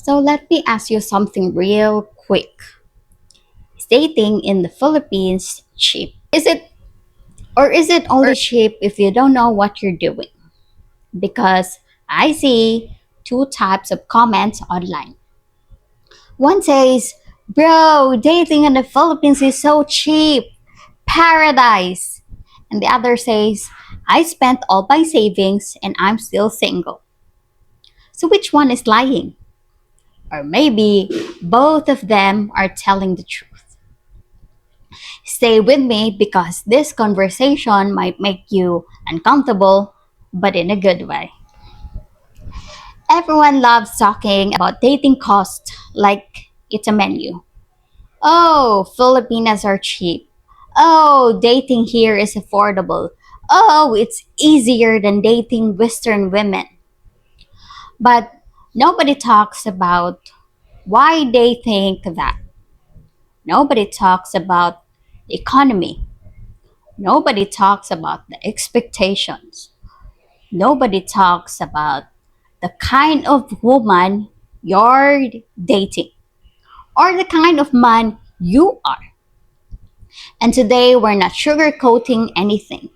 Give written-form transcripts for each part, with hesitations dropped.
So let me ask you something real quick. Is dating in the Philippines cheap? Is it only cheap if you don't know what you're doing? Because I see two types of comments online. One says, "Bro, dating in the Philippines is so cheap. Paradise." And the other says, "I spent all my savings and I'm still single." So which one is lying? Or maybe both of them are telling the truth. Stay with me because this conversation might make you uncomfortable, but in a good way. Everyone loves talking about dating costs like it's a menu. Oh, Filipinas are cheap. Oh, dating here is affordable. Oh, it's easier than dating Western women. But nobody talks about why they think that. Nobody talks about the economy. Nobody talks about the expectations. Nobody talks about the kind of woman you're dating or the kind of man you are. And today we're not sugarcoating anything.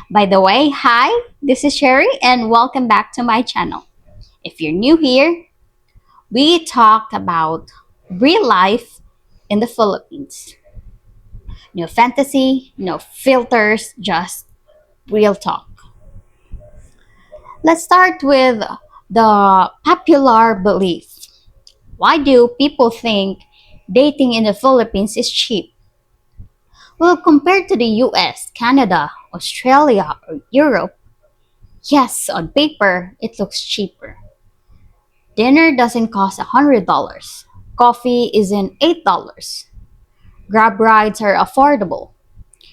By the way, hi, this is Sherry and welcome back to my channel. If you're new here, we talk about real life in the Philippines. No fantasy, no filters, just real talk. Let's start with the popular belief. Why do people think dating in the Philippines is cheap? Well, compared to the US, Canada, Australia, or Europe, yes, on paper, it looks cheaper. Dinner doesn't cost $100. Coffee isn't $8. Grab rides are affordable.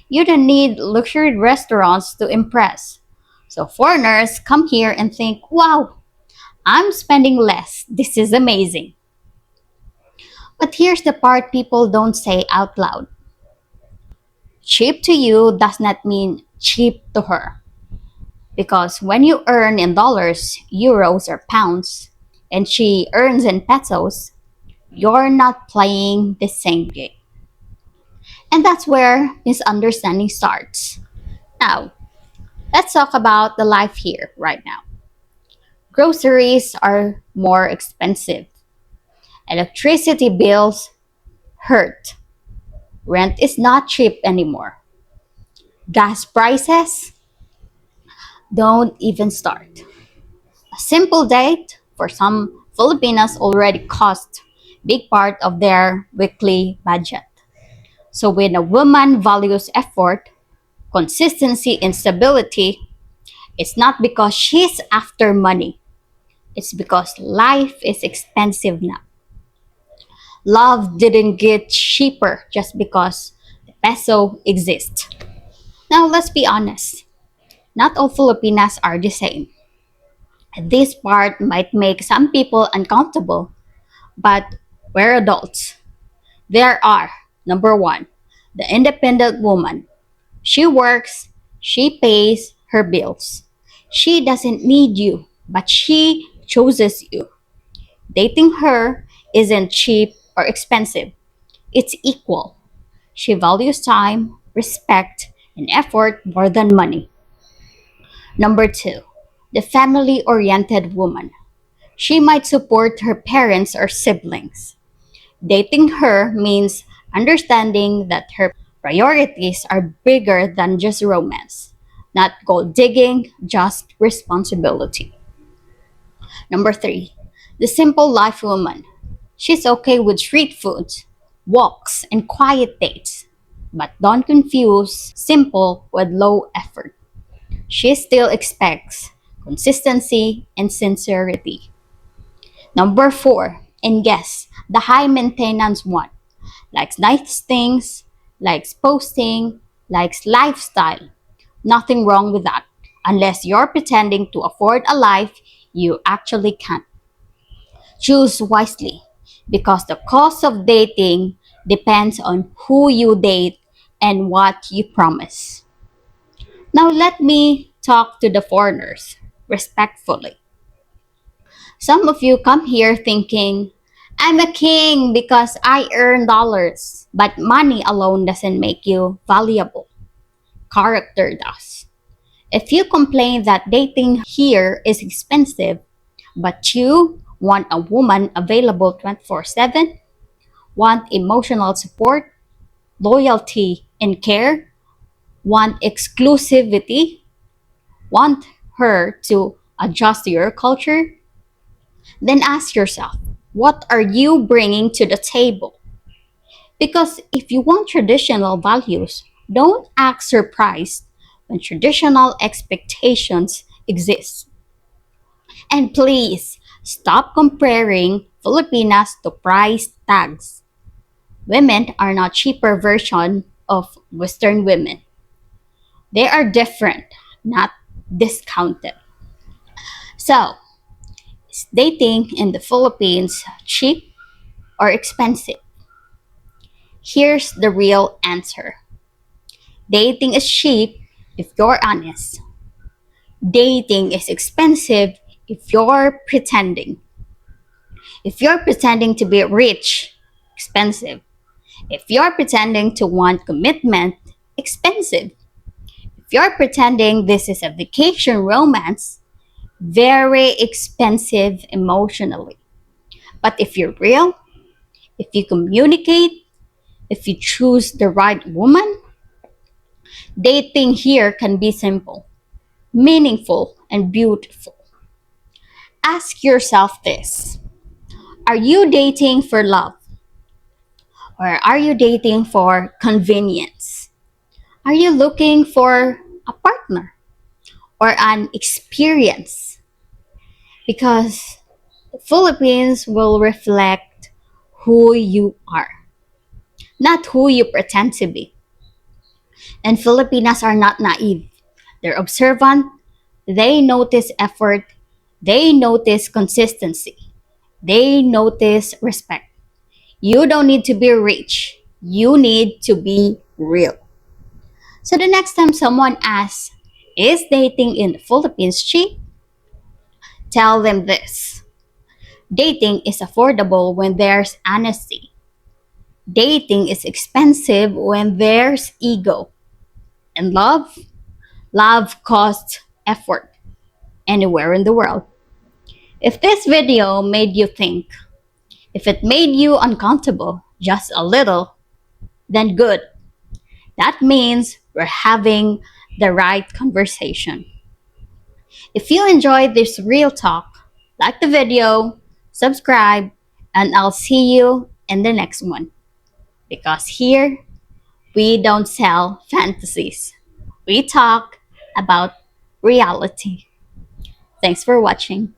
You don't need luxury restaurants to impress. So foreigners come here and think, wow, I'm spending less. This is amazing. But here's the part people don't say out loud. Cheap to you does not mean cheap to her. Because when you earn in dollars, euros, or pounds, and she earns in pesos, you're not playing the same game. And that's where misunderstanding starts. Now, let's talk about the life here right now. Groceries are more expensive. Electricity bills hurt. Rent is not cheap anymore. Gas prices don't even start. A simple date for some Filipinos already cost big part of their weekly budget. So when a woman values effort, consistency and stability, it's not because she's after money. It's because life is expensive now. Love didn't get cheaper just because the peso exists. Now let's be honest. Not all Filipinas are the same. This part might make some people uncomfortable, but we're adults. There are, number one, the independent woman. She works, she pays her bills. She doesn't need you, but she chooses you. Dating her isn't cheap or expensive, it's equal. She values time, respect, and effort more than money. Number two, the family oriented woman. She might support her parents or siblings. Dating her means understanding that her priorities are bigger than just romance, not gold digging, just responsibility. Number three, the simple life woman. She's okay with street foods, walks, and quiet dates. But don't confuse simple with low effort. She still expects consistency and sincerity. Number four, and guess, the high maintenance one. Likes nice things, likes posting, likes lifestyle. Nothing wrong with that, unless you're pretending to afford a life you actually can't. Choose wisely, because the cost of dating depends on who you date and what you promise. Now let me talk to the foreigners respectfully. Some of you come here thinking, I'm a king because I earn dollars. But money alone doesn't make you valuable. Character does. If you complain that dating here is expensive, but you want a woman available 24/7, want emotional support, loyalty, and care, want exclusivity, want her to adjust to your culture, then ask yourself, what are you bringing to the table? Because if you want traditional values, don't act surprised when traditional expectations exist. And please stop comparing Filipinas to price tags. Women are not cheaper version of Western women. They are different, not discounted. So, is dating in the Philippines cheap or expensive? Here's the real answer. Dating is cheap if you're honest. Dating is expensive if you're pretending. If you're pretending to be rich, expensive. If you're pretending to want commitment, expensive. If you're pretending this is a vacation romance, very expensive emotionally. But if you're real, if you communicate, if you choose the right woman, dating here can be simple, meaningful, and beautiful. Ask yourself this. Are you dating for love? Or are you dating for convenience? Are you looking for a partner or an experience? Because the Philippines will reflect who you are, not who you pretend to be. And Filipinas are not naive. They're observant, they notice effort, they notice consistency, they notice respect. You don't need to be rich, you need to be real. So the next time someone asks, is dating in the Philippines cheap? Tell them this. Dating is affordable when there's honesty. Dating is expensive when there's ego. And love? Love costs effort anywhere in the world. If this video made you think, if it made you uncomfortable just a little, then good. That means we're having the right conversation. If you enjoyed this real talk, like the video, subscribe, and I'll see you in the next one. Because here, we don't sell fantasies. We talk about reality. Thanks for watching.